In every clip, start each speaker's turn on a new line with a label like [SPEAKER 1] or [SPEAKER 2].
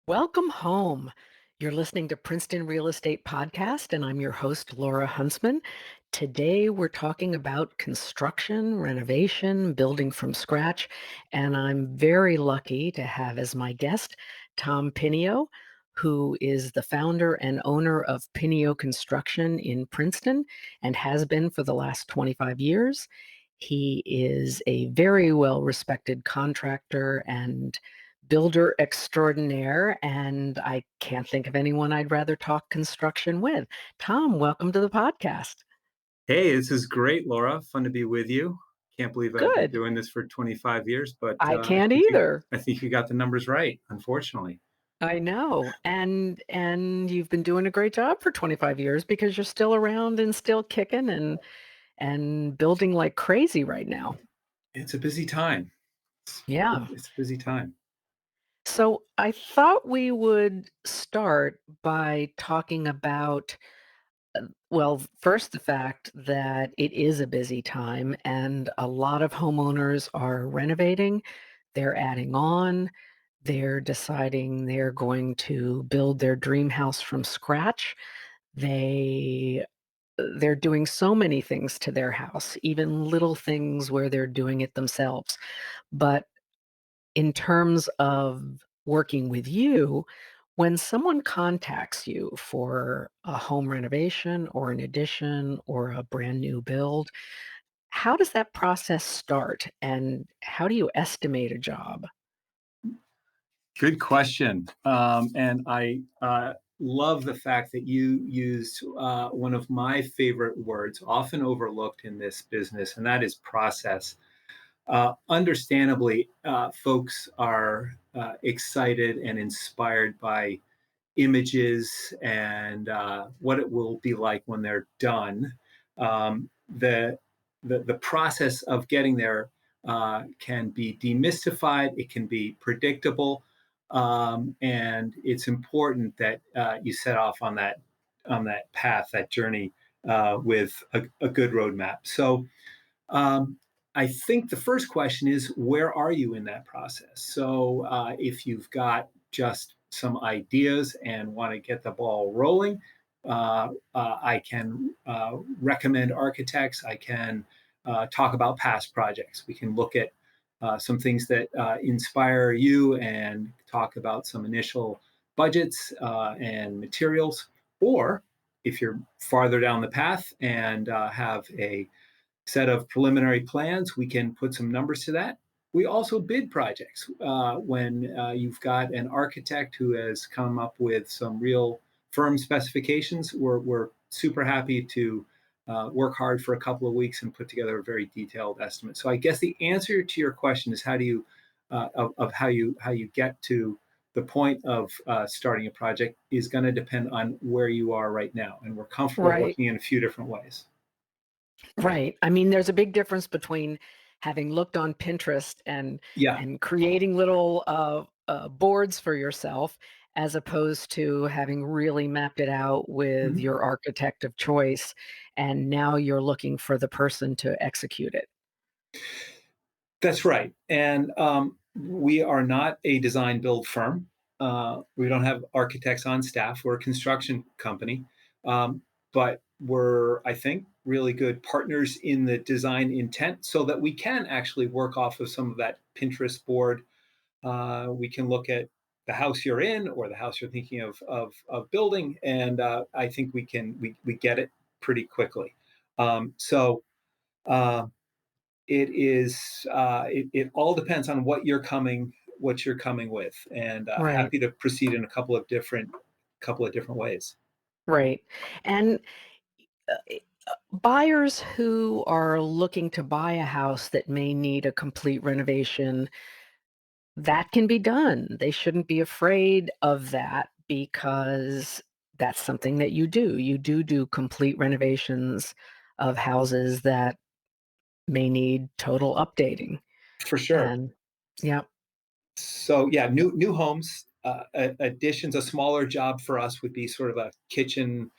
[SPEAKER 1] Welcome home. You're listening to Princeton Real Estate Podcast, and I'm your host, Laura Huntsman. Today, we're talking about construction, renovation, building from scratch, and I'm very lucky to have as my guest Tom Pinneo, who is the founder and owner of Pinneo Construction in Princeton and has been for the last 25 years. He is a very well respected contractor and builder extraordinaire, and I can't think of anyone I'd rather talk construction with. Tom, welcome to the podcast.
[SPEAKER 2] Hey, this is great, Laura. Fun to be with you. Can't believe I've been
[SPEAKER 1] Good.
[SPEAKER 2] doing this for 25 years, but
[SPEAKER 1] I
[SPEAKER 2] I
[SPEAKER 1] can't
[SPEAKER 2] think you
[SPEAKER 1] either.
[SPEAKER 2] I think you got the numbers right, unfortunately.
[SPEAKER 1] I know. And you've been doing a great job for 25 years because you're still around and still kicking and building like crazy right now.
[SPEAKER 2] It's a busy time.
[SPEAKER 1] Yeah.
[SPEAKER 2] It's a busy time.
[SPEAKER 1] So I thought we would start by talking about well, first, the fact that it is a busy time and a lot of homeowners are renovating, they're adding on, they're deciding they're going to build their dream house from scratch. They they're doing so many things to their house, even little things where they're doing it themselves. But in terms of working with you, when someone contacts you for a home renovation or an addition or a brand new build, how does that process start and how do you estimate a job?
[SPEAKER 2] Good question. And I love the fact that you used one of my favorite words, often overlooked in this business, and that is process. Understandably, folks are excited and inspired by images and what it will be like when they're done. The process of getting there can be demystified. It can be predictable, and it's important that you set off on that path, that journey, with a good roadmap. So. I think the first question is, where are you in that process? So if you've got just some ideas and want to get the ball rolling, I can recommend architects. I can talk about past projects. We can look at some things that inspire you and talk about some initial budgets and materials. Or if you're farther down the path and have a set of preliminary plans, we can put some numbers to that. We also bid projects when you've got an architect who has come up with some real firm specifications. We're super happy to work hard for a couple of weeks and put together a very detailed estimate. So I guess the answer to your question is how do you of how you get to the point of starting a project is going to depend on where you are right now, and we're comfortable
[SPEAKER 1] Right,
[SPEAKER 2] working in a few different ways.
[SPEAKER 1] right. I mean, there's a big difference between having looked on Pinterest
[SPEAKER 2] Yeah.
[SPEAKER 1] and creating little boards for yourself as opposed to having really mapped it out with
[SPEAKER 2] Mhm.
[SPEAKER 1] your architect of choice, and now you're looking for the person to execute it.
[SPEAKER 2] That's right. And we are not a design build firm. We don't have architects on staff. We're a construction company. But we're, I think, really good partners in the design intent so that we can actually work off of some of that Pinterest board. We can look at the house you're in or the house you're thinking of building. And I think we get it pretty quickly. So, uh, it all depends on what you're coming with, and
[SPEAKER 1] Right,
[SPEAKER 2] happy to proceed in a couple of different ways.
[SPEAKER 1] right. And buyers who are looking to buy a house that may need a complete renovation, that can be done. They shouldn't be afraid of that because that's something that you do. You do complete renovations of houses that may need total updating.
[SPEAKER 2] For sure.
[SPEAKER 1] And yeah,
[SPEAKER 2] So yeah, new homes, additions. A smaller job for us would be sort of a kitchen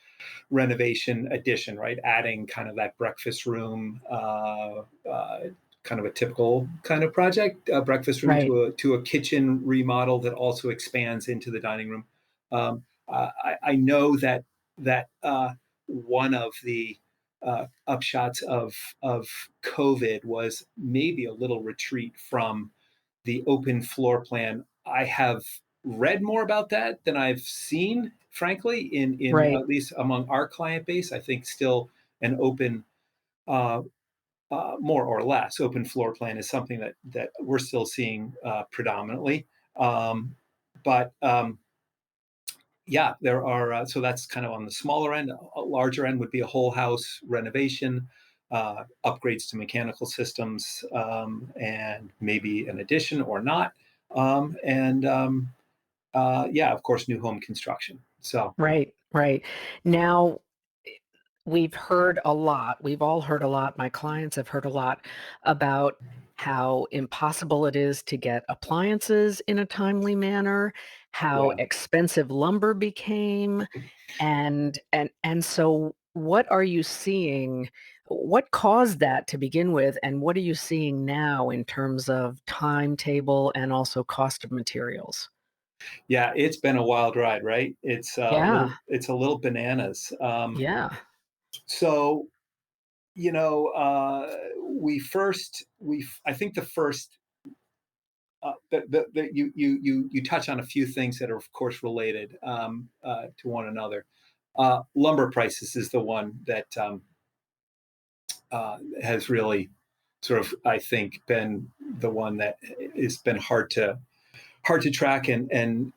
[SPEAKER 2] renovation addition, right? Adding kind of that breakfast room, kind of a typical kind of project, a breakfast room
[SPEAKER 1] Right.
[SPEAKER 2] to a kitchen remodel that also expands into the dining room. I know that one of the upshots of COVID was maybe a little retreat from the open floor plan. I have read more about that than I've seen, frankly, in
[SPEAKER 1] Right.
[SPEAKER 2] at least among our client base. I think still an open, uh, more or less open floor plan is something that we're still seeing predominantly. Um, but yeah, there are. So that's kind of on the smaller end. A larger end would be a whole house renovation, upgrades to mechanical systems, and maybe an addition or not. And yeah, of course, new home construction. So
[SPEAKER 1] Right. Right. Now, we've heard a lot. We've all heard a lot. My clients have heard a lot about how impossible it is to get appliances in a timely manner, how
[SPEAKER 2] yeah,
[SPEAKER 1] expensive lumber became, and so what are you seeing? What caused that to begin with, and what are you seeing now in terms of timetable and also cost of materials?
[SPEAKER 2] yeah, it's been a wild ride, right?
[SPEAKER 1] Yeah.
[SPEAKER 2] it's a little bananas.
[SPEAKER 1] Yeah.
[SPEAKER 2] So I think the first you touch on a few things that are of course related to one another. Lumber prices is the one that has really sort of, I think, been the one that has been hard to track and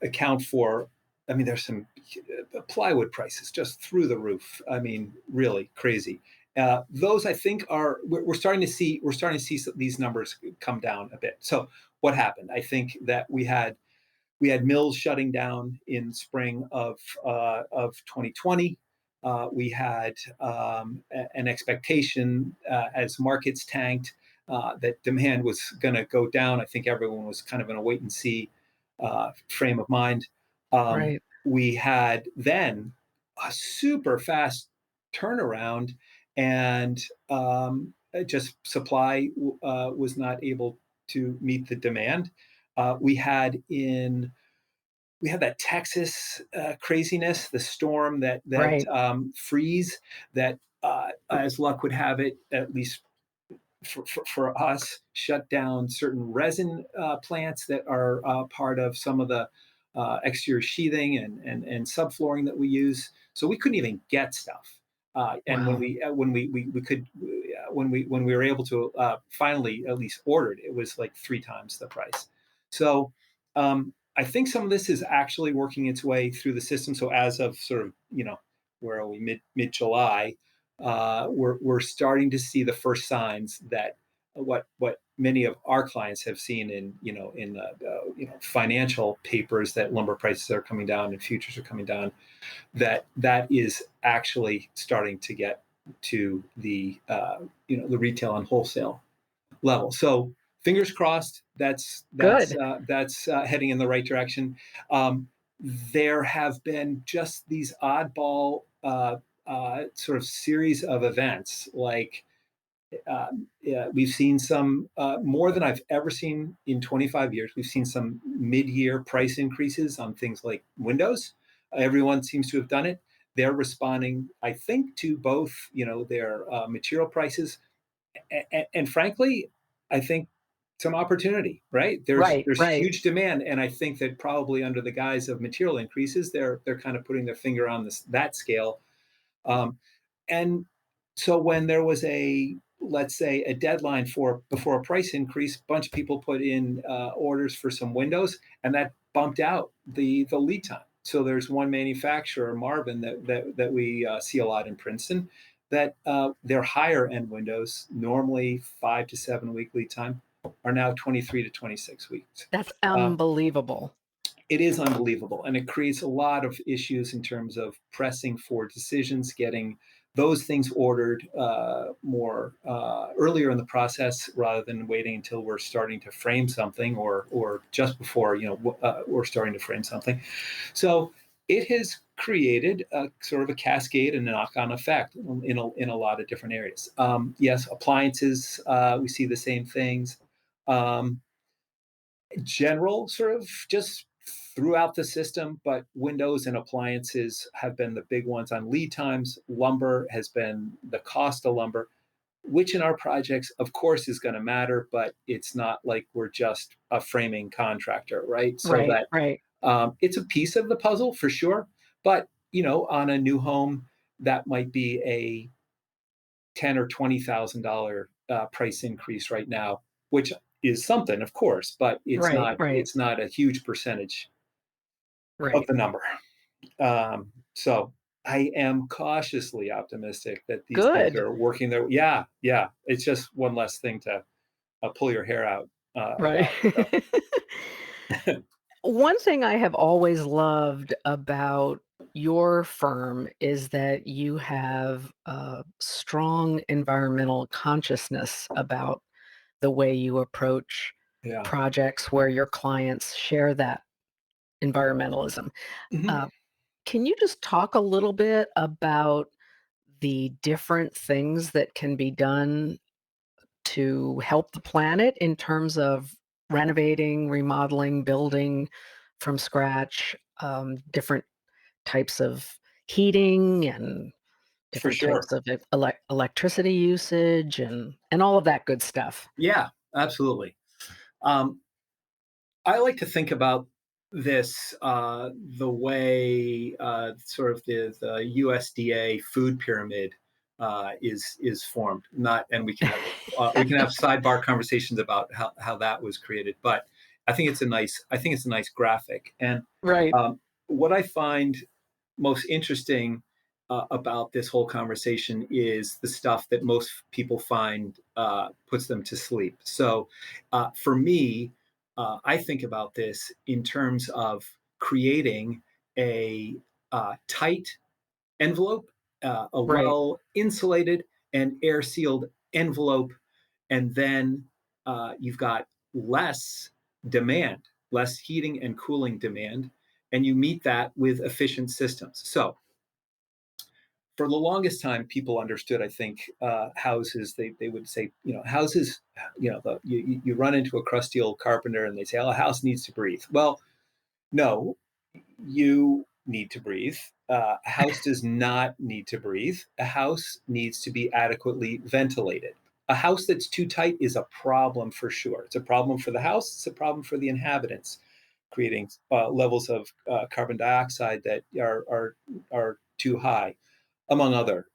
[SPEAKER 2] account for. I mean, there's some plywood prices just through the roof. I mean, really crazy. Those I think we're starting to see these numbers come down a bit. So what happened? I think that we had mills shutting down in spring of 2020. We had an expectation as markets tanked that demand was going to go down. I think everyone was kind of in a wait and see frame of mind.
[SPEAKER 1] Right.
[SPEAKER 2] We had then a super fast turnaround, and just supply was not able to meet the demand. We had in we had that Texas craziness, the storm that
[SPEAKER 1] Right.
[SPEAKER 2] freeze that, as luck would have it, at least for us, shut down certain resin plants that are part of some of the exterior sheathing and subflooring that we use. So we couldn't even get stuff. And
[SPEAKER 1] Wow.
[SPEAKER 2] we could when we were able to finally at least order it, it was like three times the price. So I think some of this is actually working its way through the system. So as of sort of where are we mid July, we're starting to see the first signs that what many of our clients have seen in in the financial papers, that lumber prices are coming down and futures are coming down, that is actually starting to get to the the retail and wholesale level. So fingers crossed.
[SPEAKER 1] Good.
[SPEAKER 2] That's heading in the right direction. Um, there have been just these oddball sort of series of events. Like yeah, we've seen some more than I've ever seen in 25 years. We've seen some mid-year price increases on things like windows. Everyone seems to have done it. They're responding, I think, to both their material prices and frankly, I think some opportunity. Right?
[SPEAKER 1] Right.
[SPEAKER 2] There's
[SPEAKER 1] Right.
[SPEAKER 2] huge demand, and I think that probably under the guise of material increases, they're kind of putting their finger on that scale. Um, and so when there was a, let's say, a deadline for before a price increase, a bunch of people put in orders for some windows, and that bumped out the lead time. So there's one manufacturer, Marvin, that we see a lot in Princeton, that their higher end windows, normally 5 to 7 week lead time, are now 23 to 26 weeks.
[SPEAKER 1] That's
[SPEAKER 2] Uh,
[SPEAKER 1] unbelievable.
[SPEAKER 2] it is unbelievable, and it creates a lot of issues in terms of pressing for decisions, getting those things ordered more earlier in the process rather than waiting until we're starting to frame something, or just before we're starting to frame something. So it has created a sort of a cascade and a knock-on effect in a lot of different areas. Yes, appliances, we see the same things. Um, General sort of just throughout the system, but windows and appliances have been the big ones on lead times. Lumber has been the cost of lumber, which in our projects, of course, is going to matter, but it's not like we're just a framing contractor, right? So
[SPEAKER 1] Right,
[SPEAKER 2] that
[SPEAKER 1] right,
[SPEAKER 2] it's a piece of the puzzle for sure. But on a new home, that might be a $10 or $20,000 price increase right now, which is something, of course, but it's
[SPEAKER 1] right,
[SPEAKER 2] not
[SPEAKER 1] right,
[SPEAKER 2] it's not a huge percentage of
[SPEAKER 1] right.
[SPEAKER 2] the number. So I am cautiously optimistic that these things
[SPEAKER 1] Good.
[SPEAKER 2] are working their yeah, yeah. It's just one less thing to pull your hair out
[SPEAKER 1] Right.
[SPEAKER 2] about. So
[SPEAKER 1] One thing I have always loved about your firm is that you have a strong environmental consciousness about the way you approach
[SPEAKER 2] yeah.
[SPEAKER 1] projects where your clients share that environmentalism.
[SPEAKER 2] Mhm.
[SPEAKER 1] Uh, can you just talk a little bit about the different things that can be done to help the planet in terms of renovating, remodeling, building from scratch, different types of heating and
[SPEAKER 2] For
[SPEAKER 1] different
[SPEAKER 2] sure.
[SPEAKER 1] types of electricity usage and all of that good stuff.
[SPEAKER 2] Yeah, absolutely. Um, I like to think about this the way sort of the USDA food pyramid is formed. Not, and we can have sidebar conversations about how that was created. But I think it's a nice graphic. And
[SPEAKER 1] Right,
[SPEAKER 2] what I find most interesting about this whole conversation is the stuff that most people find puts them to sleep. So for me, I think about this in terms of creating a tight envelope, a
[SPEAKER 1] right,
[SPEAKER 2] well insulated and air sealed envelope, and then you've got less demand, less heating and cooling demand, and you meet that with efficient systems. So for the longest time, people understood, I think, houses, they would say, houses, you run into a crusty old carpenter and they say, oh, a house needs to breathe. Well, no, you need to breathe. A house does not need to breathe. A house needs to be adequately ventilated. A house that's too tight is a problem for sure. It's a problem for the house, it's a problem for the inhabitants, creating levels of carbon dioxide that are too high, among other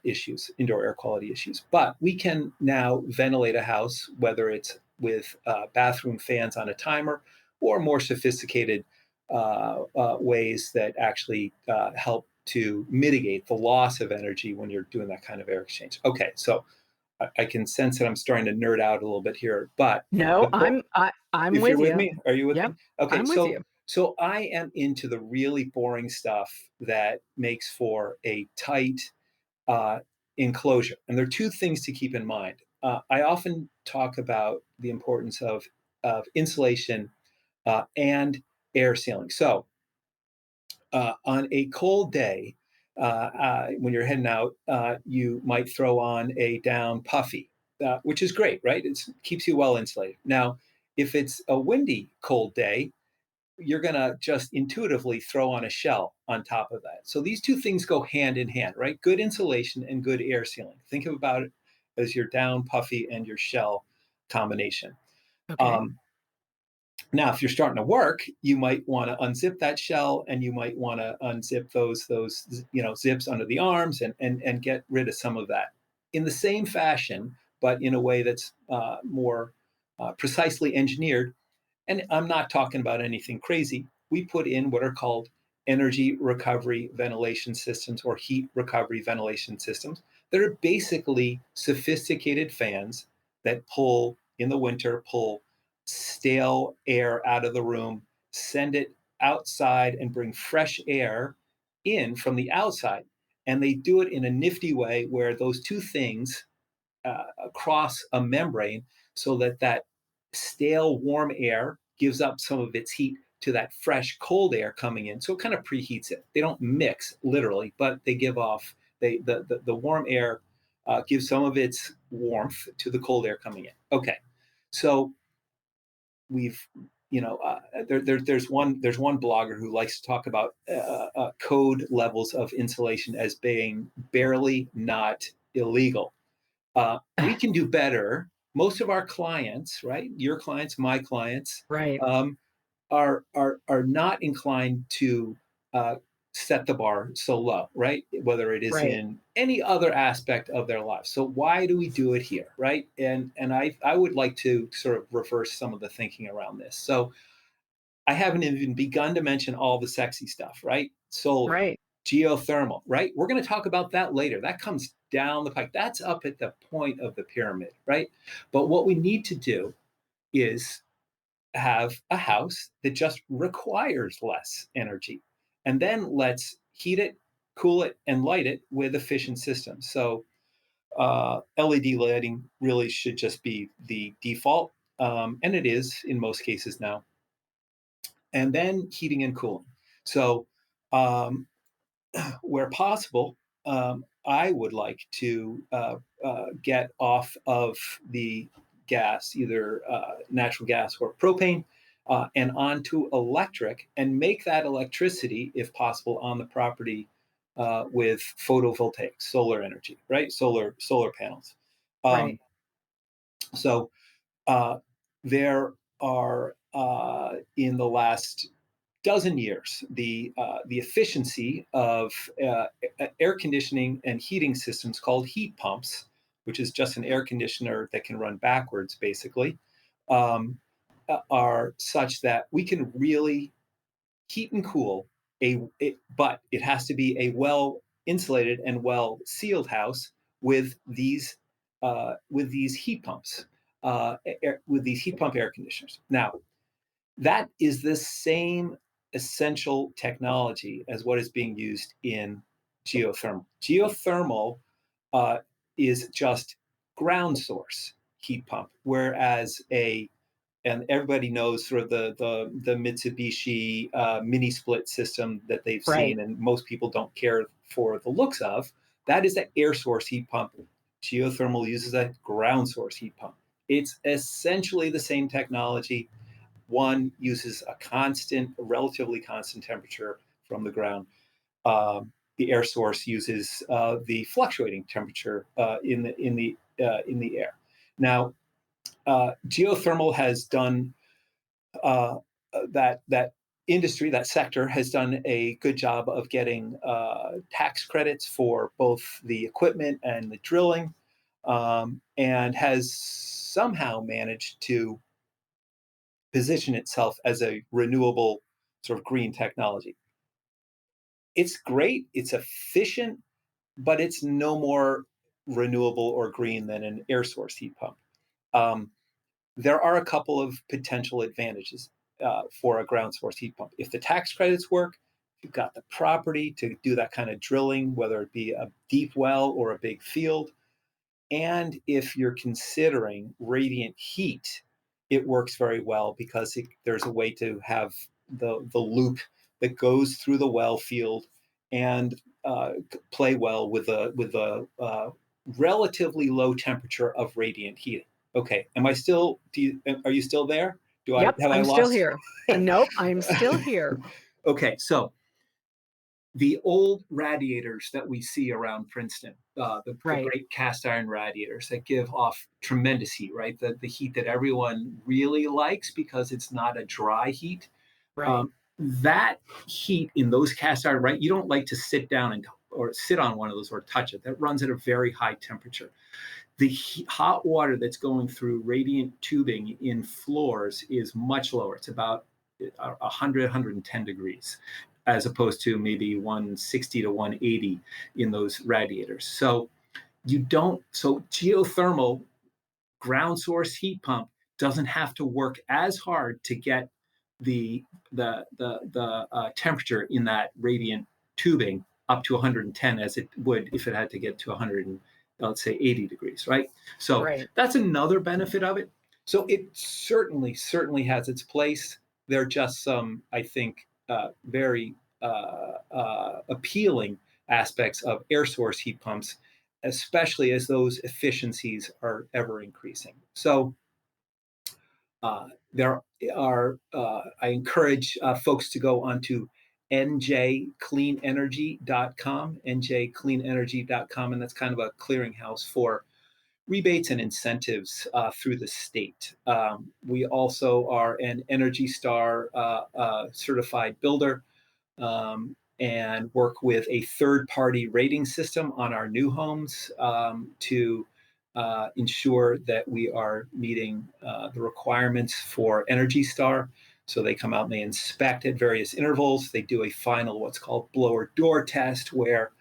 [SPEAKER 2] issues, indoor air quality issues. But we can now ventilate a house, whether it's with bathroom fans on a timer or more sophisticated ways that actually help to mitigate the loss of energy when you're doing that kind of air exchange. Okay, so I can sense that I'm starting to nerd out a little bit here, but
[SPEAKER 1] no,
[SPEAKER 2] the core,
[SPEAKER 1] I'm
[SPEAKER 2] if you're
[SPEAKER 1] with
[SPEAKER 2] with
[SPEAKER 1] you.
[SPEAKER 2] me, are you with
[SPEAKER 1] Yep,
[SPEAKER 2] me? Okay,
[SPEAKER 1] I'm with
[SPEAKER 2] so
[SPEAKER 1] you.
[SPEAKER 2] so I am into the really boring stuff that makes for a tight uh, enclosure, and there are two things to keep in mind. I often talk about the importance of insulation and air sealing. So on a cold day, when you're heading out, you might throw on a down puffy, which is great, right? It keeps you well insulated. Now, if it's a windy, cold day, you're going to just intuitively throw on a shell on top of that. So these two things go hand in hand, right? Good insulation and good air sealing. Think about it as your down puffy and your shell combination.
[SPEAKER 1] Okay.
[SPEAKER 2] Um, Now, if you're starting to work, you might want to unzip that shell, and you might want to unzip those zips under the arms, and get rid of some of that. In the same fashion, but in a way that's more precisely engineered, and I'm not talking about anything crazy. We put in what are called energy recovery ventilation systems, or heat recovery ventilation systems, that are basically sophisticated fans that in the winter, pull stale air out of the room, send it outside, and bring fresh air in from the outside. And they do it in a nifty way where those two things across a membrane, so that stale warm air gives up some of its heat to that fresh cold air coming in. So it kind of preheats it. They don't mix literally, but they give off the warm air gives some of its warmth to the cold air coming in. Okay, so we've there's one blogger who likes to talk about code levels of insulation as being barely not illegal. We can do better. Most of our clients, right? Your clients, my clients,
[SPEAKER 1] Right,
[SPEAKER 2] um, are not inclined to uh, set the bar so low, right? Whether it is
[SPEAKER 1] right,
[SPEAKER 2] in any other aspect of their lives. So why do we do it here, right? And I would like to sort of reverse some of the thinking around this. So I haven't even begun to mention all the sexy stuff, right? Solar,
[SPEAKER 1] right,
[SPEAKER 2] geothermal, right? We're going to talk about that later. That comes down the pike. That's up at the point of the pyramid, right? But what we need to do is have a house that just requires less energy. And then let's heat it, cool it, and light it with efficient systems. So LED lighting really should just be the default. And it is in most cases now. And then heating and cooling. So um, where possible, I would like to get off of the gas, either natural gas or propane, and onto electric, and make that electricity, if possible, on the property with photovoltaic, solar energy, right? Solar panels.
[SPEAKER 1] right,
[SPEAKER 2] Um, so uh, there are in the last dozen years, the efficiency of air conditioning and heating systems called heat pumps, which is just an air conditioner that can run backwards, basically, um, are such that we can really heat and cool but it has to be a well insulated and well sealed house with these heat pumps, with these heat pump air conditioners. Now, that is the same essential technology as what is being used in geothermal. Geothermal is just ground source heat pump, whereas and everybody knows sort of the Mitsubishi mini split system that they've
[SPEAKER 1] right.
[SPEAKER 2] seen, and most people don't care for the looks of. That is the air source heat pump. Geothermal uses a ground source heat pump. It's essentially the same technology. One uses a relatively constant temperature from the ground. The air source uses the fluctuating temperature in the air. Now, geothermal has done uh, that industry, that sector has done a good job of getting tax credits for both the equipment and the drilling, and has somehow managed to position itself as a renewable sort of green technology. It's great, it's efficient, but it's no more renewable or green than an air source heat pump. Um, there are a couple of potential advantages for a ground source heat pump. If the tax credits work, you've got the property to do that kind of drilling, whether it be a deep well or a big field. And if you're considering radiant heat, it works very well because there's a way to have the loop that goes through the well field and play well with a relatively low temperature of radiant heating. Okay, am I still? Are you still there? Do I
[SPEAKER 1] Yep,
[SPEAKER 2] have I
[SPEAKER 1] I'm still
[SPEAKER 2] lost?
[SPEAKER 1] here. Nope, I'm still here.
[SPEAKER 2] Okay, so the old radiators that we see around Princeton, the
[SPEAKER 1] Right,
[SPEAKER 2] great cast iron radiators that give off tremendous heat, right? The heat that everyone really likes because it's not a dry heat.
[SPEAKER 1] right,
[SPEAKER 2] That heat in those cast iron, right? You don't like to sit down or sit on one of those or touch it. That runs at a very high temperature. The hot water that's going through radiant tubing in floors is much lower. It's about 100, 110 degrees, as opposed to maybe 160 to 180 in those radiators. So geothermal ground source heat pump doesn't have to work as hard to get the temperature in that radiant tubing up to 110 as it would if it had to get to 100 and let's say 80 degrees, right? So
[SPEAKER 1] right,
[SPEAKER 2] that's another benefit of it. So it certainly has its place. there are just some, I think, very appealing aspects of air source heat pumps, especially as those efficiencies are ever increasing. So there are, I encourage folks to go onto njcleanenergy.com, njcleanenergy.com, and that's kind of a clearinghouse for rebates and incentives through the state. We also are an Energy Star certified builder, and work with a third party rating system on our new homes to ensure that we are meeting the requirements for Energy Star. So they come out and they inspect at various intervals. They do a final, what's called blower door test, where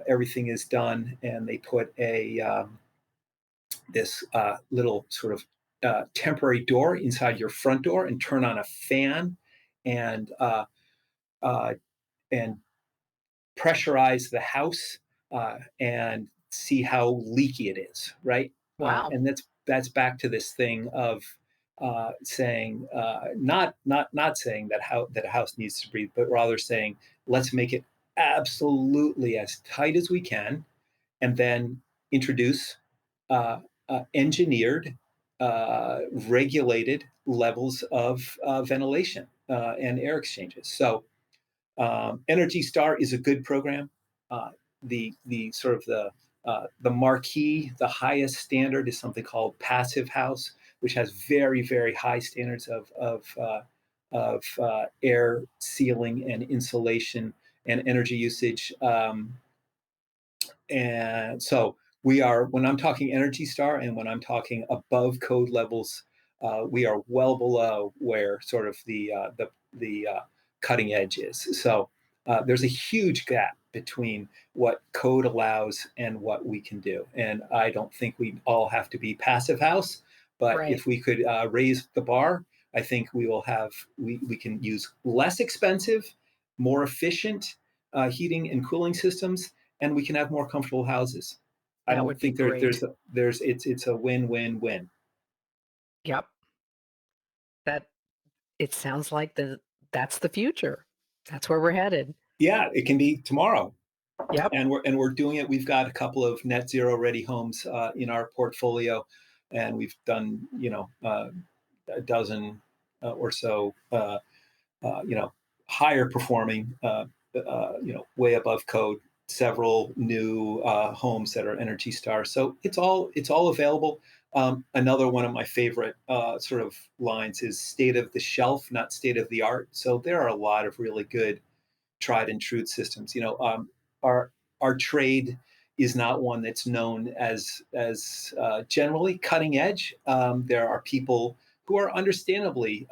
[SPEAKER 2] everything is done, and they put a this little sort of temporary door inside your front door and turn on a fan and uh, and pressurize the house and see how leaky it is, right?
[SPEAKER 1] Wow.
[SPEAKER 2] And that's back to this thing of saying not saying that a house needs to breathe, but rather saying let's make it absolutely as tight as we can, and then introduce engineered, regulated levels of ventilation and air exchanges. So Energy Star is a good program. The sort of the marquee, the highest standard is something called Passive House, which has very high standards of air sealing and insulation and energy usage. And so we are, when I'm talking Energy Star and when I'm talking above code levels, we are well below where sort of the cutting edge is. So there's a huge gap between what code allows and what we can do. And I don't think we all have to be passive house, but
[SPEAKER 1] Right.
[SPEAKER 2] if we could raise the bar, I think we can use less expensive, more efficient heating and cooling systems, and we can have more comfortable houses. I
[SPEAKER 1] That
[SPEAKER 2] don't
[SPEAKER 1] would be
[SPEAKER 2] think
[SPEAKER 1] great.
[SPEAKER 2] it's a win-win-win.
[SPEAKER 1] Yep. That it sounds like that's the future. That's where we're headed.
[SPEAKER 2] Yeah, it can be tomorrow,
[SPEAKER 1] Yep.
[SPEAKER 2] and we're doing it. We've got a couple of net zero ready homes in our portfolio, and we've done a dozen or so higher performing, way above code. Several new homes that are Energy Star. So it's all available. Another one of my favorite sort of lines is state of the shelf, not state of the art. So there are a lot of really good tried and true systems. Our our trade is not one that's known as generally cutting edge. There are people who are understandably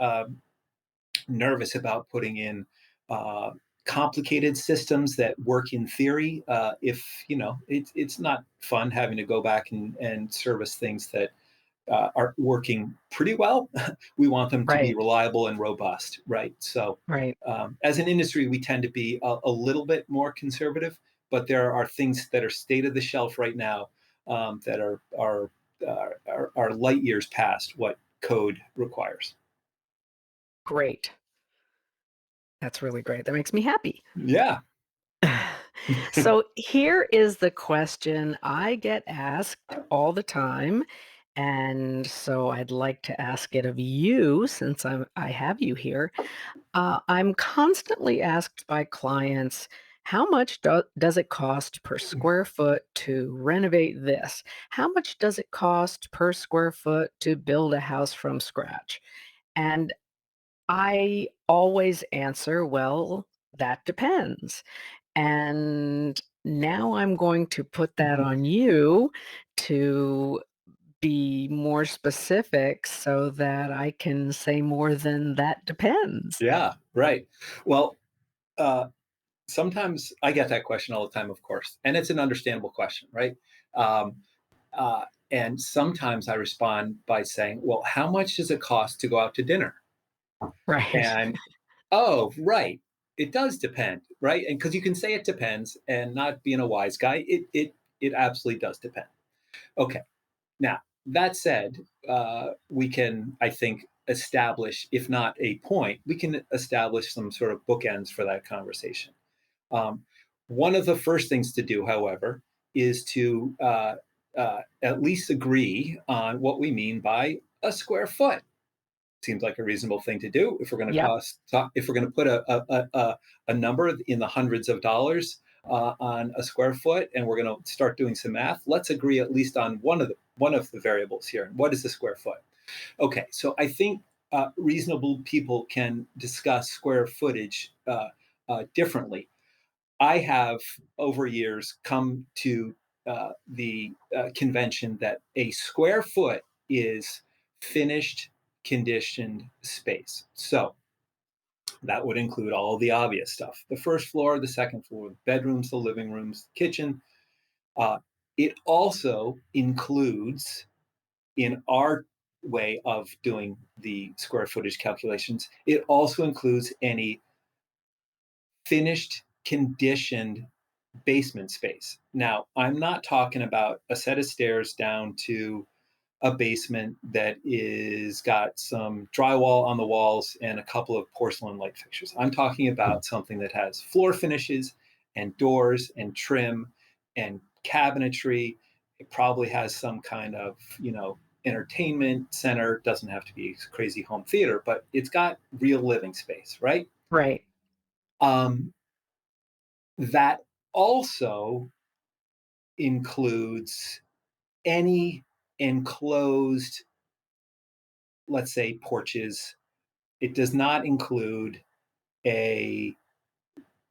[SPEAKER 2] nervous about putting in uh, complicated systems that work in theory. If it's not fun having to go back and service things that are working pretty well. We want them to be
[SPEAKER 1] Right.
[SPEAKER 2] reliable and robust, right? So,
[SPEAKER 1] Right.
[SPEAKER 2] as an industry, we tend to be a little bit more conservative, but there are things that are state of the shelf right now that are light years past what code requires.
[SPEAKER 1] Great. That's really great. That makes me happy.
[SPEAKER 2] Yeah.
[SPEAKER 1] So here is the question I get asked all the time, and so I'd like to ask it of you since I have you here. I'm constantly asked by clients, how much does it cost per square foot to renovate this? How much does it cost per square foot to build a house from scratch? And I always answer, well, that depends. And now I'm going to put that on you to be more specific so that I can say more than that depends.
[SPEAKER 2] Yeah, right. Well, uh, sometimes I get that question all the time, of course, and it's an understandable question, right? Um, and sometimes I respond by saying, "Well, how much does it cost to go out to dinner?"
[SPEAKER 1] Right.
[SPEAKER 2] And oh, right, it does depend, right? And because you can say it depends, and not being a wise guy, it absolutely does depend. Okay, now that said, we can, I think, establish, if not a point, we can establish some sort of bookends for that conversation. Um, One of the first things to do, however, is to at least agree on what we mean by a square foot. Seems like a reasonable thing to do if we're going to
[SPEAKER 1] Yep.
[SPEAKER 2] if we're going to put a number in the hundreds of dollars on a square foot, and we're going to start doing some math. Let's agree at least on one of the variables here. What is the square foot? Okay, so I think reasonable people can discuss square footage differently. I have over years come to the convention that a square foot is finished, conditioned space. So that would include all the obvious stuff: the first floor, the second floor, the bedrooms, the living rooms, the kitchen. Uh, it also includes, in our way of doing the square footage calculations, it also includes any finished, conditioned basement space. Now, I'm not talking about a set of stairs down to a basement that is got some drywall on the walls and a couple of porcelain light fixtures. I'm talking about something that has floor finishes and doors and trim and cabinetry. It probably has some kind of, entertainment center. Doesn't have to be a crazy home theater, but it's got real living space, right?
[SPEAKER 1] Right.
[SPEAKER 2] Um, that also includes any enclosed, let's say, porches. It does not include a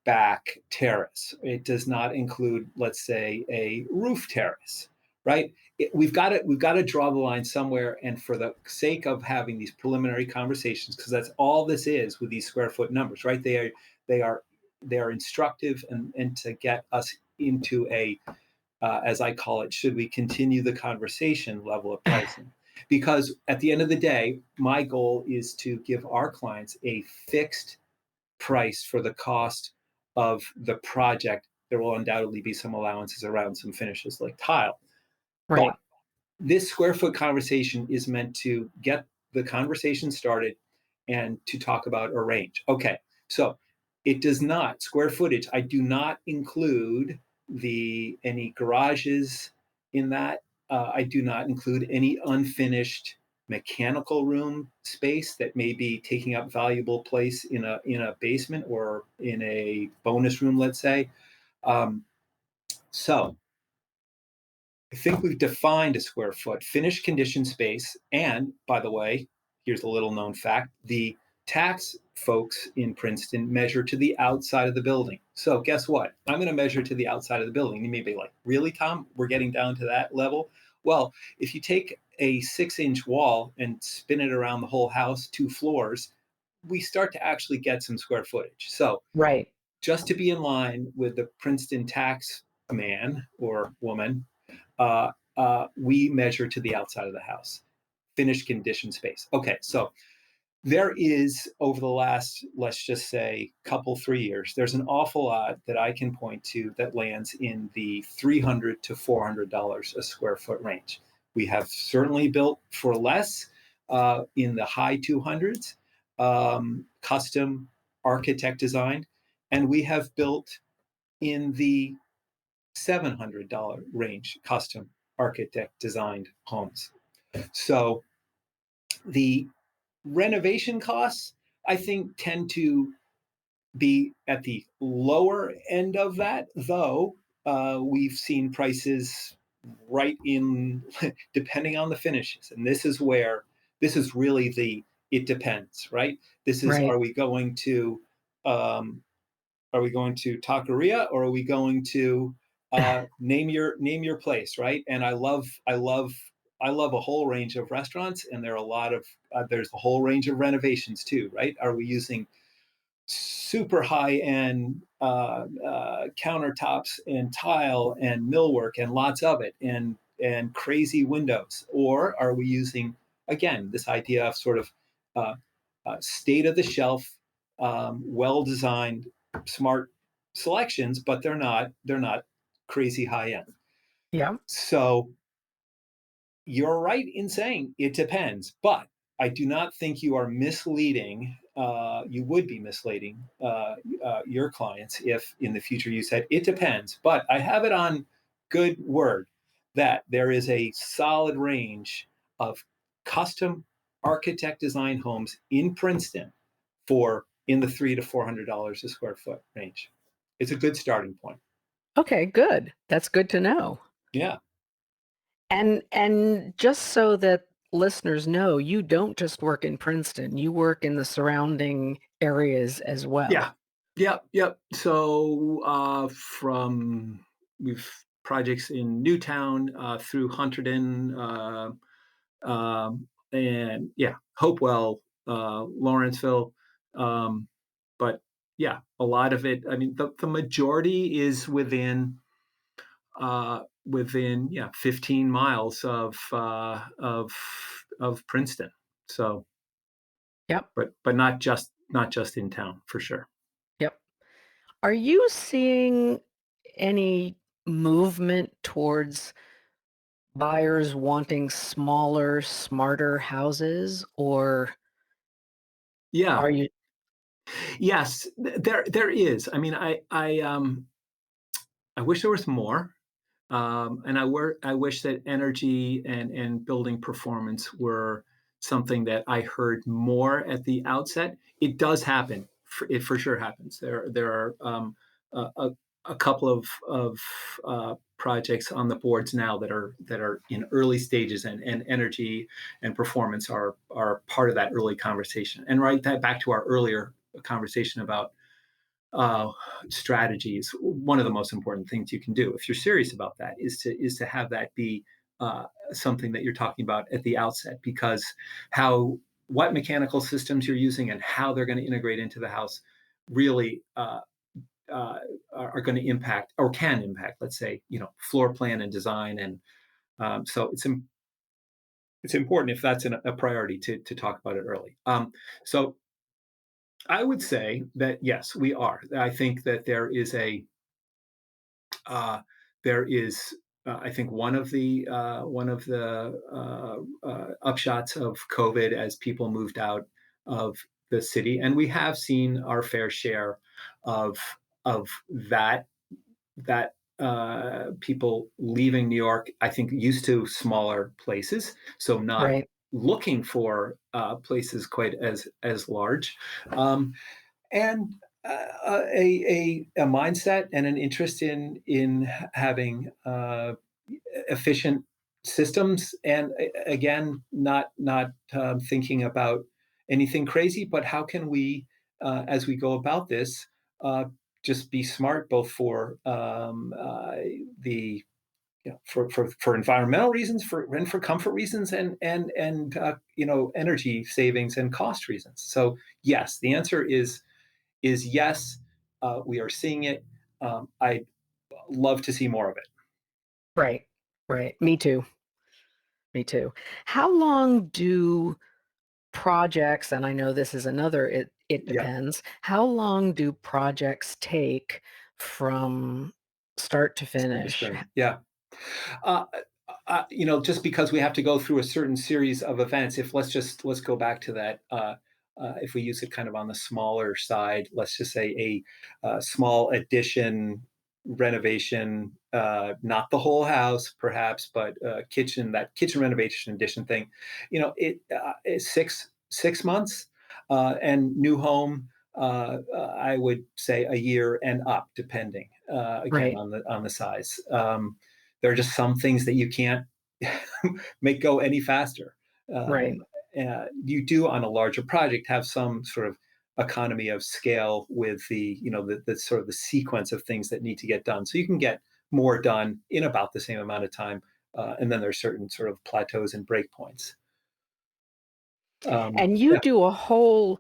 [SPEAKER 2] back terrace. It does not include, let's say, a roof terrace, right? We've got to draw the line somewhere. And for the sake of having these preliminary conversations, because that's all this is with these square foot numbers, right? They are they are instructive, and to get us into a as I call it, should we continue the conversation level of pricing? Because at the end of the day, my goal is to give our clients a fixed price for the cost of the project. There will undoubtedly be some allowances around some finishes like tile. But
[SPEAKER 1] Right.
[SPEAKER 2] this square foot conversation is meant to get the conversation started and to talk about a range. Okay, so it does not, square footage, I do not include the any garages in that. I do not include any unfinished mechanical room space that may be taking up valuable place in a basement or in a bonus room, let's say. Um, so I think we've defined a square foot, finished condition space. And by the way, here's a little known fact: the tax folks in Princeton measure to the outside of the building. So guess what? I'm going to measure to the outside of the building. You may be like, really, Tom? We're getting down to that level? Well, if you take a 6-inch wall and spin it around the whole house, 2 floors, we start to actually get some square footage. So
[SPEAKER 1] Right.
[SPEAKER 2] just to be in line with the Princeton tax man or woman, we measure to the outside of the house, finished condition space. Okay, so there is, over the last, let's just say, couple 3 years, there's an awful lot that I can point to that lands in the $300 to $400 a square foot range. We have certainly built for less in the high 200s, custom architect designed, and we have built in the $700 range, custom architect designed homes. So the renovation costs, I think, tend to be at the lower end of that, though we've seen prices right in, depending on the finishes. And this is where, this is really the, it depends, right? This is,
[SPEAKER 1] Right.
[SPEAKER 2] um, are we going to taqueria, or are we going to name your place, right? And I love a whole range of restaurants, and there are a lot of there's a whole range of renovations too, right? Are we using super high end countertops and tile and millwork and lots of it, and crazy windows, or are we using, again, this idea of sort of uh, state of the shelf, well designed, smart selections, but they're not crazy high end.
[SPEAKER 1] Yeah.
[SPEAKER 2] So you're right in saying it depends, but I do not think you are misleading. You would be misleading your clients if in the future you said it depends. But I have it on good word that there is a solid range of custom architect design homes in Princeton for in the $300 to $400 a square foot range. It's a good starting point.
[SPEAKER 1] Okay, good. That's good to know.
[SPEAKER 2] Yeah.
[SPEAKER 1] And just so that listeners know, you don't just work in Princeton, you work in the surrounding areas as
[SPEAKER 2] Yeah.
[SPEAKER 1] well.
[SPEAKER 2] Yep. Yep. So from we've projects in Newtown through Hunterdon, and yeah, Hopewell, Lawrenceville. Um, but yeah, a lot of it. I mean, the majority is within 15 miles of Princeton. So,
[SPEAKER 1] Yep,
[SPEAKER 2] but not just in town for sure.
[SPEAKER 1] yep. Are you seeing any movement towards buyers wanting smaller, smarter houses, or
[SPEAKER 2] Yeah.
[SPEAKER 1] are you
[SPEAKER 2] Yes. There is. I mean, I wish there was more. And I wish that energy and building performance were something that I heard more at the outset. It does happen. It for sure happens. There are a, a, a couple of projects on the boards now that are in early stages, and energy and performance are part of that early conversation. And right that back to our earlier conversation about uh, strategies. One of the most important things you can do, if you're serious about that, is to have that be something that you're talking about at the outset, because how what mechanical systems you're using and how they're going to integrate into the house really are going to impact or can impact, let's say, floor plan and design, and so it's important if that's a priority to talk about it early. So I would say that yes, we are. I think that uh, there is. I think one of the upshots of COVID as people moved out of the city, and we have seen our fair share of that people leaving New York. I think used to smaller places, so not
[SPEAKER 1] right?
[SPEAKER 2] looking for places quite as large. Um, and a mindset and an interest in having efficient systems, and again, not thinking about anything crazy, but how can we, as we go about this, uh, just be smart, both for the for environmental reasons, for comfort reasons, and energy savings and cost reasons. So yes, the answer is yes. We are seeing it. I'd love to see more of it.
[SPEAKER 1] Right, right. Me too. Me too. How long do projects, and I know this is another it
[SPEAKER 2] Yeah,
[SPEAKER 1] depends. How long do projects take from start to
[SPEAKER 2] start to
[SPEAKER 1] finish?
[SPEAKER 2] finish. Yeah. Uh, just because we have to go through a certain series of events, if let's go back to that. If we use it kind of on the smaller side, let's just say a small addition renovation, not the whole house, perhaps, but kitchen renovation addition thing. It's 6 months, and new home. I would say a year and up, depending again
[SPEAKER 1] Right,
[SPEAKER 2] on the size. There are just some things that you can't make go any faster.
[SPEAKER 1] right,
[SPEAKER 2] You do on a larger project have some sort of economy of scale with the sort of the sequence of things that need to get done. So you can get more done in about the same amount of time. And then there's certain sort of plateaus and breakpoints.
[SPEAKER 1] and you
[SPEAKER 2] Yeah,
[SPEAKER 1] do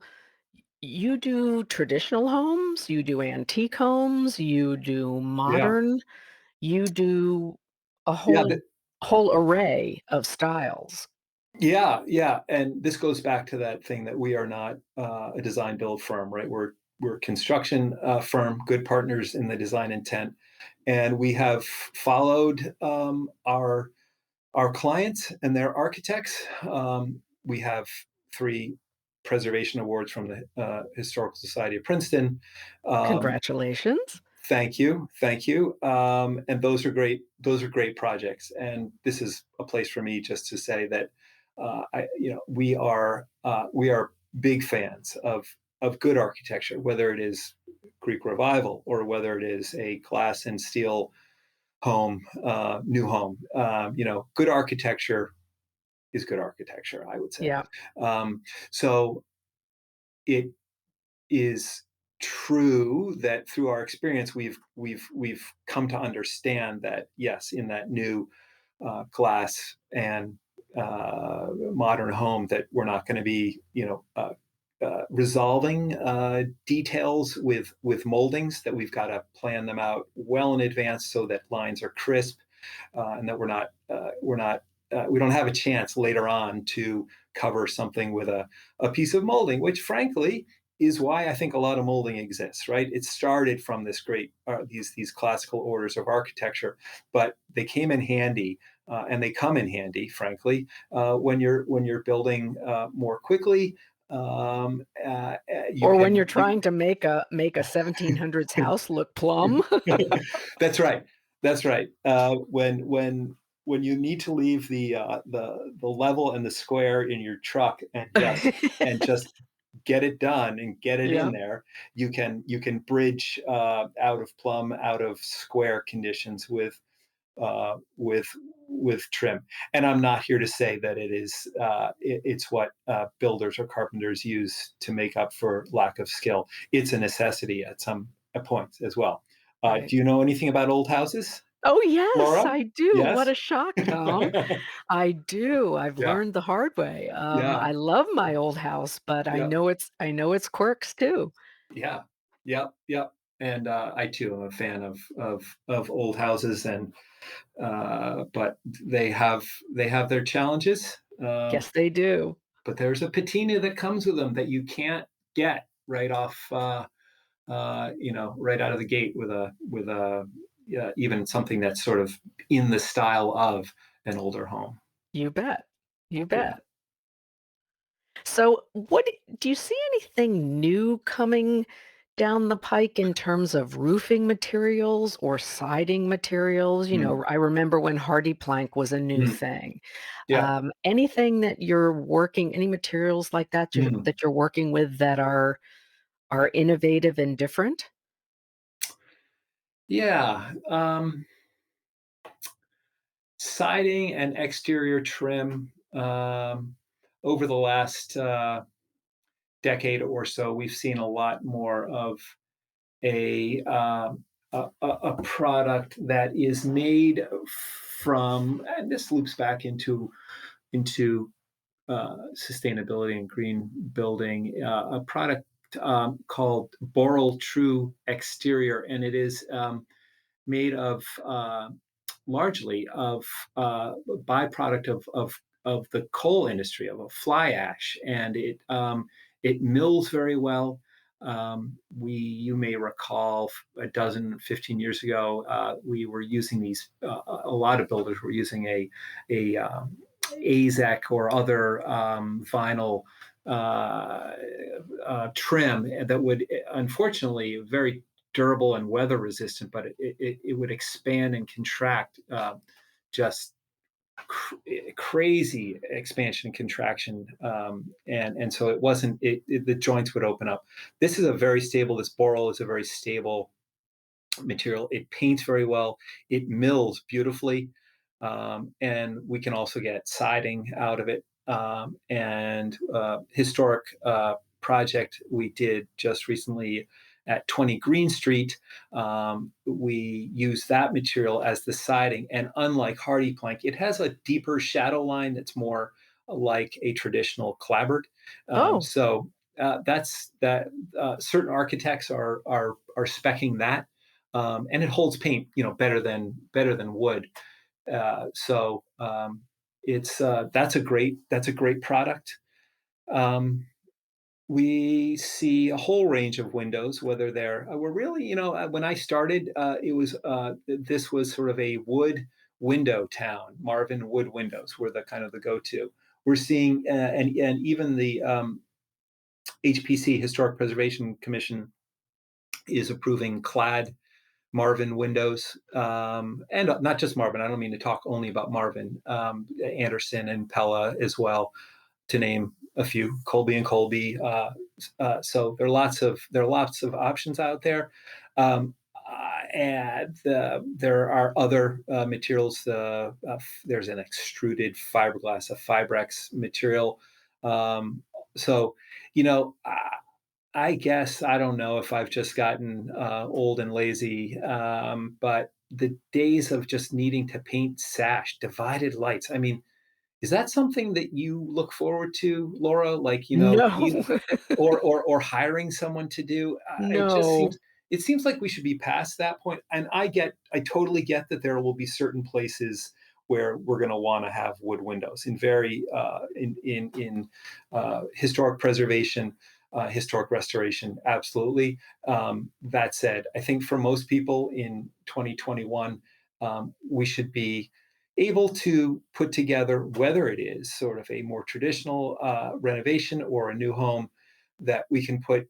[SPEAKER 1] you do traditional homes, you do antique homes, you do
[SPEAKER 2] yeah,
[SPEAKER 1] modern, you do a
[SPEAKER 2] yeah.
[SPEAKER 1] whole array of styles.
[SPEAKER 2] Yeah, yeah, and this goes back to that thing that we are not a design build firm, right? We're a construction firm, good partners in the design intent, and we have followed our clients and their architects. We have three preservation awards from the Historical Society of Princeton. Um,
[SPEAKER 1] Congratulations.
[SPEAKER 2] Thank you, thank you. And those are great. Those are great projects. And this is a place for me just to say that we are big fans of good architecture, whether it is Greek Revival or whether it is a glass and steel home, new home. Good architecture is good architecture, I would say.
[SPEAKER 1] Yeah.
[SPEAKER 2] So it is true that through our experience we've come to understand that yes, in that new glass and modern home, that we're not going to be resolving details with moldings, that we've got to plan them out well in advance so that lines are crisp, and that we're not we don't have a chance later on to cover something with a piece of molding, which frankly is why I think a lot of molding exists, right? It started from this great these classical orders of architecture, but they came in handy, and they come in handy, frankly, when you're building more quickly. You
[SPEAKER 1] Or when
[SPEAKER 2] can
[SPEAKER 1] you're trying to make a 1700s house look plum.
[SPEAKER 2] That's right. That's right. When you need to leave the level and the square in your truck and just get it done and get it in
[SPEAKER 1] Yeah.
[SPEAKER 2] there, you can bridge out of plumb, out of square conditions uh, with with trim. And I'm not here to say that it's what builders or carpenters use to make up for lack of skill. It's a necessity at some points as well.
[SPEAKER 1] Right.
[SPEAKER 2] Do you know anything about old houses,
[SPEAKER 1] Oh, yes,
[SPEAKER 2] Laura?
[SPEAKER 1] I do. What
[SPEAKER 2] Yes.
[SPEAKER 1] a shock, Tom. I do. I've
[SPEAKER 2] Yeah.
[SPEAKER 1] learned the hard way.
[SPEAKER 2] Yeah.
[SPEAKER 1] I love my old house, but
[SPEAKER 2] Yeah.
[SPEAKER 1] I know its quirks too.
[SPEAKER 2] Yeah. Yep. Yep. And I too am a fan of old houses, and but they have their challenges.
[SPEAKER 1] Yes, they do.
[SPEAKER 2] But there's a patina that comes with them that you can't get right off, right out of the gate with a even something that's sort of in the style of an older home.
[SPEAKER 1] You bet. You
[SPEAKER 2] Yeah.
[SPEAKER 1] bet. So, what do you see anything new coming down the pike in terms of roofing materials or siding materials?
[SPEAKER 2] Mm,
[SPEAKER 1] I remember when hardy plank was a new
[SPEAKER 2] mm,
[SPEAKER 1] thing.
[SPEAKER 2] yeah.
[SPEAKER 1] Anything that you're working, any materials like that
[SPEAKER 2] Mm,
[SPEAKER 1] that you're working with that are innovative and different?
[SPEAKER 2] yeah. Siding and exterior trim. Over the last decade or so, we've seen a lot more of a a product that is made from, and this loops back into sustainability and green building, a product called Boral True Exterior, and it is made of largely of byproduct of the coal industry, of a fly ash, and it mills very well. You may recall a dozen, 15 years ago, we were using these. A lot of builders were using a AZEC or other vinyl trim that would, unfortunately, very durable and weather resistant, but it would expand and contract, just crazy expansion and contraction, and so it wasn't the joints would open up. This is a very stable. This boral is a very stable material. It paints very well. It mills beautifully, and we can also get siding out of it. And historic project we did just recently at 20 Green Street, we use that material as the siding. And unlike hardy plank, it has a deeper shadow line that's more like a traditional clapboard.
[SPEAKER 1] Oh,
[SPEAKER 2] That's that. Certain architects are specking that, and it holds paint, better than wood. So it's that's a great product. Um, we see a whole range of windows, whether we're really, when I started, this was sort of a wood window town. Marvin wood windows were the kind of the go-to. we're seeing, and even the HPC, Historic Preservation Commission, is approving clad Marvin windows, and not just Marvin. I don't mean to talk only about Marvin, Anderson and Pella as well, to name a few. Colby and Colby. So there are lots of options out there. And there are other materials. There's an extruded fiberglass, a Fibrex material. Um, so, you know, I guess I don't know if I've just gotten old and lazy, but the days of just needing to paint sash, divided lights. I mean, is that something that you look forward to, Laura? Like,
[SPEAKER 1] No.
[SPEAKER 2] or hiring someone to do? It just
[SPEAKER 1] No.
[SPEAKER 2] seems like we should be past that point. And I totally get that there will be certain places where we're going to want to have wood windows in very in historic preservation, historic restoration. Absolutely. That said, I think for most people in 2021, we should be able to put together, whether it is sort of a more traditional renovation or a new home, that we can put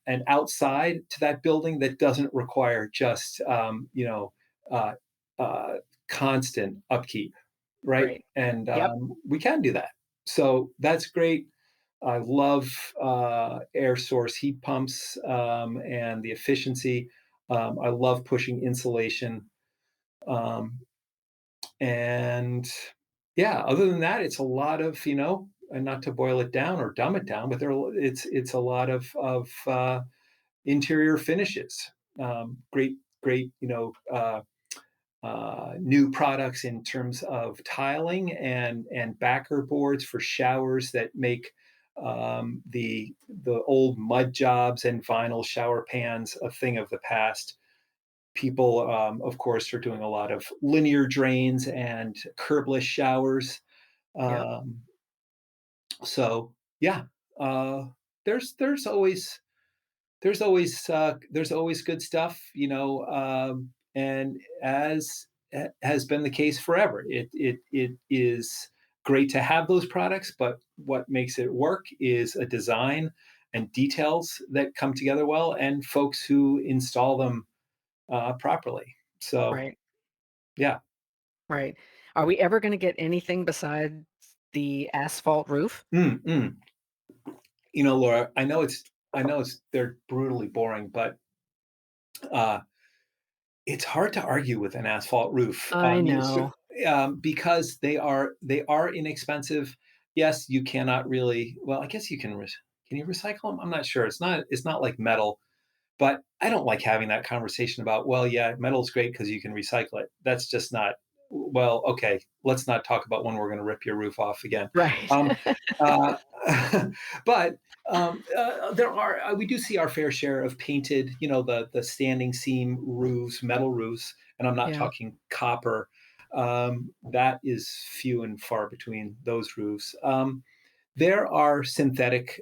[SPEAKER 2] an outside to that building that doesn't require just uh, uh, constant upkeep, right?
[SPEAKER 1] Right.
[SPEAKER 2] And
[SPEAKER 1] Yep.
[SPEAKER 2] we can do that. So that's great. I love air source heat pumps and the efficiency. I love pushing insulation. Um, and yeah, other than that, it's a lot of, and not to boil it down or dumb it down, but it's a lot of interior finishes. Great, new products in terms of tiling and backer boards for showers that make the old mud jobs and vinyl shower pans a thing of the past. People, of course, are doing a lot of linear drains and curbless showers.
[SPEAKER 1] Yep.
[SPEAKER 2] Um, so yeah, uh, there's always there's always good stuff, and as has been the case forever. It is great to have those products, but what makes it work is a design and details that come together well, and folks who install them properly. So
[SPEAKER 1] Right.
[SPEAKER 2] yeah.
[SPEAKER 1] Right. Are we ever gonna get anything besides the asphalt roof?
[SPEAKER 2] Mm, mm. Laura, I know it's they're brutally boring, but uh, it's hard to argue with an asphalt roof.
[SPEAKER 1] I know.
[SPEAKER 2] Because they are inexpensive. Yes, you cannot really. Well, I guess you can. Can you recycle them? I'm not sure. It's not like metal. But I don't like having that conversation about, well, yeah, metal's great because you can recycle it. That's just not, well, okay, let's not talk about when we're going to rip your roof off again.
[SPEAKER 1] Right.
[SPEAKER 2] Um, uh, but we do see our fair share of painted, the standing seam roofs, metal roofs, and I'm not
[SPEAKER 1] Yeah.
[SPEAKER 2] talking copper. That is few and far between, those roofs. There are synthetic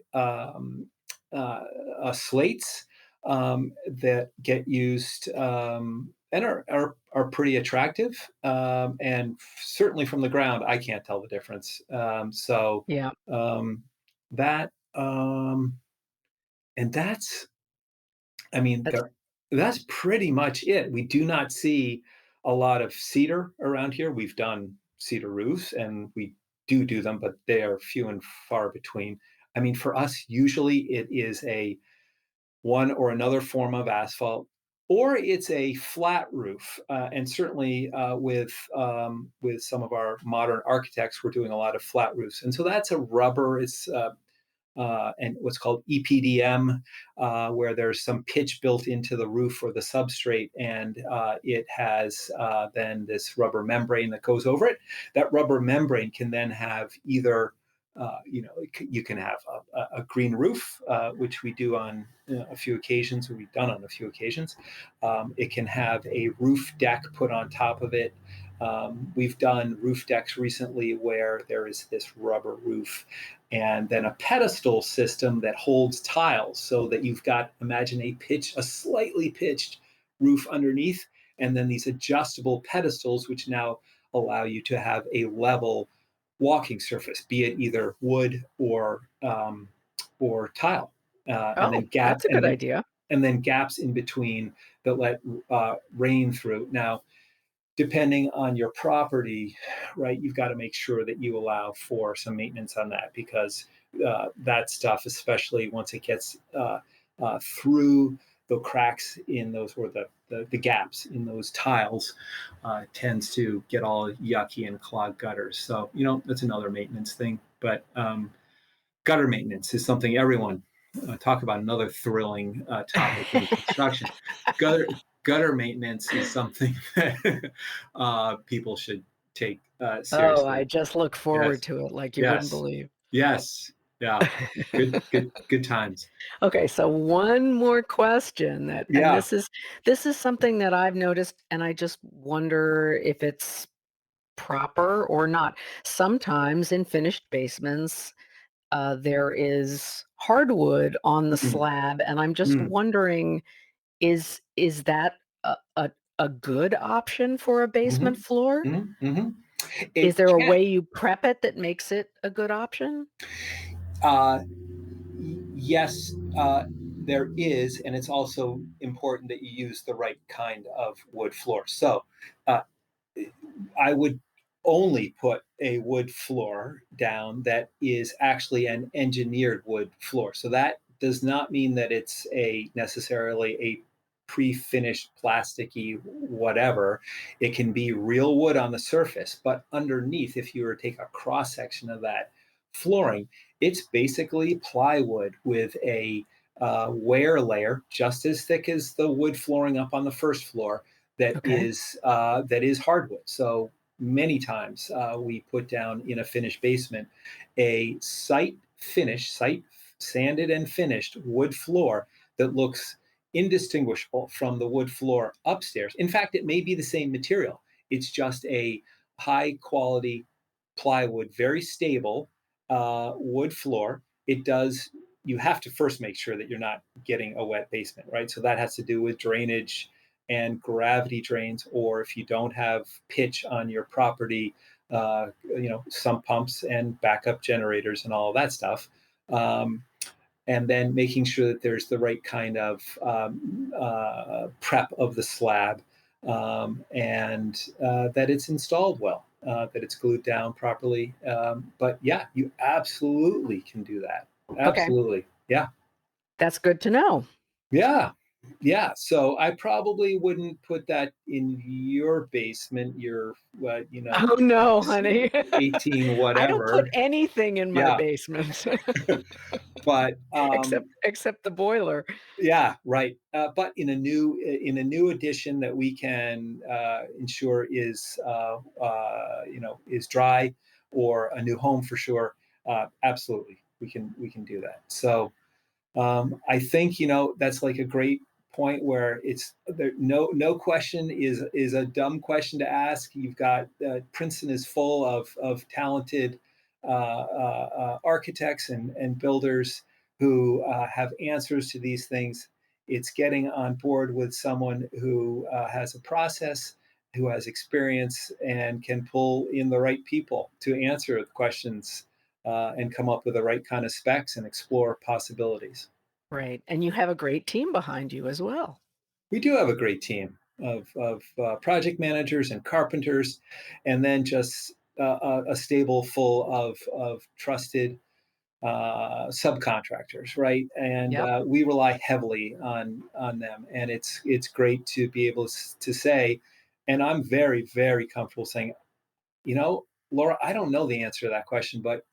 [SPEAKER 2] slates that get used and are pretty attractive. And certainly from the ground, I can't tell the difference. So
[SPEAKER 1] Yeah.
[SPEAKER 2] um, that and I mean,
[SPEAKER 1] That's
[SPEAKER 2] that's pretty much it. We do not see a lot of cedar around here. We've done cedar roofs, and we do them, but they are few and far between. I mean, for us, usually it is a one or another form of asphalt, or it's a flat roof. And certainly with some of our modern architects, we're doing a lot of flat roofs, and so that's a rubber. It's and what's called EPDM, where there's some pitch built into the roof or the substrate, and it has then this rubber membrane that goes over it. That rubber membrane can then have either you can have a green roof, which we do on a few occasions, or we've done on a few occasions. It can have a roof deck put on top of it. We've done roof decks recently where there is this rubber roof and then a pedestal system that holds tiles, so that you've got, imagine a slightly pitched roof underneath, and then these adjustable pedestals which now allow you to have a level walking surface, be it either wood or tile, and then
[SPEAKER 1] Oh, that's a good idea.
[SPEAKER 2] gaps in between that let rain through. Now, depending on your property, right, you've got to make sure that you allow for some maintenance on that because that stuff, especially once it gets through the cracks in those or the gaps in those tiles, tends to get all yucky and clog gutters. So, that's another maintenance thing. But gutter maintenance is something everyone talk about another thrilling topic in construction. Gutter gutter maintenance is something that people should take
[SPEAKER 1] Oh, I
[SPEAKER 2] seriously.
[SPEAKER 1] just look forward
[SPEAKER 2] Yes,
[SPEAKER 1] to it like you wouldn't
[SPEAKER 2] yes,
[SPEAKER 1] believe.
[SPEAKER 2] yes, yeah. Good times.
[SPEAKER 1] Okay, so one more question and
[SPEAKER 2] Yeah.
[SPEAKER 1] this is something that I've noticed, and I just wonder if it's proper or not. Sometimes in finished basements, there is hardwood on the
[SPEAKER 2] Mm,
[SPEAKER 1] slab, and I'm just
[SPEAKER 2] mm,
[SPEAKER 1] wondering, is that a good option for a basement
[SPEAKER 2] mhm,
[SPEAKER 1] floor?
[SPEAKER 2] mhm. It
[SPEAKER 1] Is there a
[SPEAKER 2] can.
[SPEAKER 1] way you prep it that makes it a good option?
[SPEAKER 2] Uh, yes, there is, and it's also important that you use the right kind of wood floor. So, uh, I would only put a wood floor down that is actually an engineered wood floor. So that does not mean that it's a necessarily a pre-finished plasticky whatever. It can be real wood on the surface, but underneath, if you were to take a cross section of that flooring, it's basically plywood with a wear layer just as thick as the wood flooring up on the first floor
[SPEAKER 1] Okay.
[SPEAKER 2] that is hardwood. So many times we put down in a finished basement a site sanded and finished wood floor that looks indistinguishable from the wood floor upstairs. In fact, it may be the same material. It's just a high quality plywood, very stable wood floor. It does. You have to first make sure that you're not getting a wet basement, right? So that has to do with drainage and gravity drains, or if you don't have pitch on your property, sump pumps and backup generators and all of that stuff. And then making sure that there's the right kind of prep of the slab and that it's installed well, that it's glued down properly. But yeah, you absolutely can do that.
[SPEAKER 1] Okay.
[SPEAKER 2] Absolutely. Yeah.
[SPEAKER 1] That's good to know.
[SPEAKER 2] Yeah. Yeah. So I probably wouldn't put that in your basement, your,
[SPEAKER 1] Oh, no, honey.
[SPEAKER 2] 18
[SPEAKER 1] I don't put
[SPEAKER 2] whatever.
[SPEAKER 1] anything in my
[SPEAKER 2] Yeah.
[SPEAKER 1] basement
[SPEAKER 2] But
[SPEAKER 1] except the boiler.
[SPEAKER 2] yeah, right. But in a new edition that we can ensure is dry, or a new home for sure. Absolutely, we can do that. So I think that's like a great point where it's there. No question is a dumb question to ask. You've got Princeton is full of talented architects and builders who have answers to these things. It's getting on board with someone who has a process, who has experience, and can pull in the right people to answer the questions and come up with the right kind of specs and explore possibilities.
[SPEAKER 1] Right, and you have a great team behind you as well.
[SPEAKER 2] We do have a great team of project managers and carpenters, and then just a stable full of trusted subcontractors, right? And
[SPEAKER 1] Yep,
[SPEAKER 2] we rely heavily on them, and it's great to be able to say, and I'm very comfortable saying, Laura, I don't know the answer to that question, but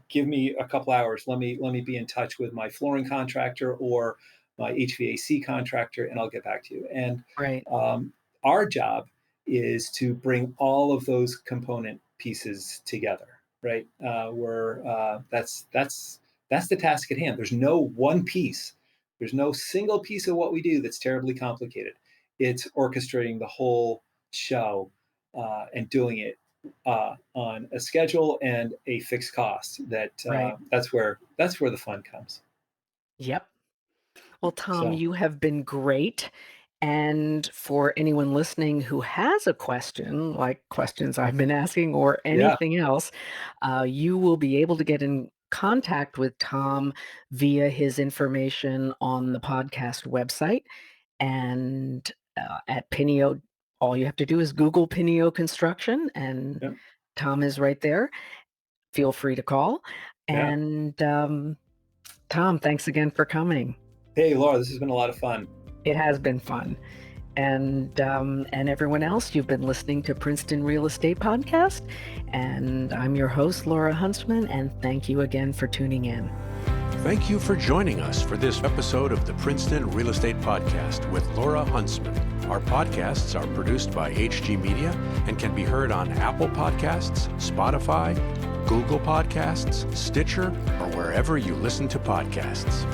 [SPEAKER 2] give me a couple hours. Let me be in touch with my flooring contractor or my HVAC contractor, and I'll get back to you. And
[SPEAKER 1] right,
[SPEAKER 2] um, our job is to bring all of those component pieces together, right? Where that's the task at hand. There's no one piece. There's no single piece of what we do that's terribly complicated. It's orchestrating the whole show and doing it on a schedule and a fixed cost.
[SPEAKER 1] right.
[SPEAKER 2] That's where the fun comes.
[SPEAKER 1] Yep. Well, Tom,
[SPEAKER 2] So
[SPEAKER 1] you have been great, And for anyone listening who has a question, like questions I've been asking or
[SPEAKER 2] Yeah.
[SPEAKER 1] anything else, you will be able to get in contact with Tom via his information on the podcast website. And at Pinneo, all you have to do is Google Pinneo Construction, and
[SPEAKER 2] Yeah.
[SPEAKER 1] Tom is right there. Feel free to call.
[SPEAKER 2] Yeah.
[SPEAKER 1] And Tom, thanks again for coming.
[SPEAKER 2] Hey, Laura, this has been a lot of fun.
[SPEAKER 1] It has been fun. And everyone else, you've been listening to Princeton Real Estate Podcast, and I'm your host, Laura Huntsman, and thank you again for tuning in.
[SPEAKER 3] Thank you for joining us for this episode of the Princeton Real Estate Podcast with Laura Huntsman. Our podcasts are produced by HG Media and can be heard on Apple Podcasts, Spotify, Google Podcasts, Stitcher, or wherever you listen to podcasts.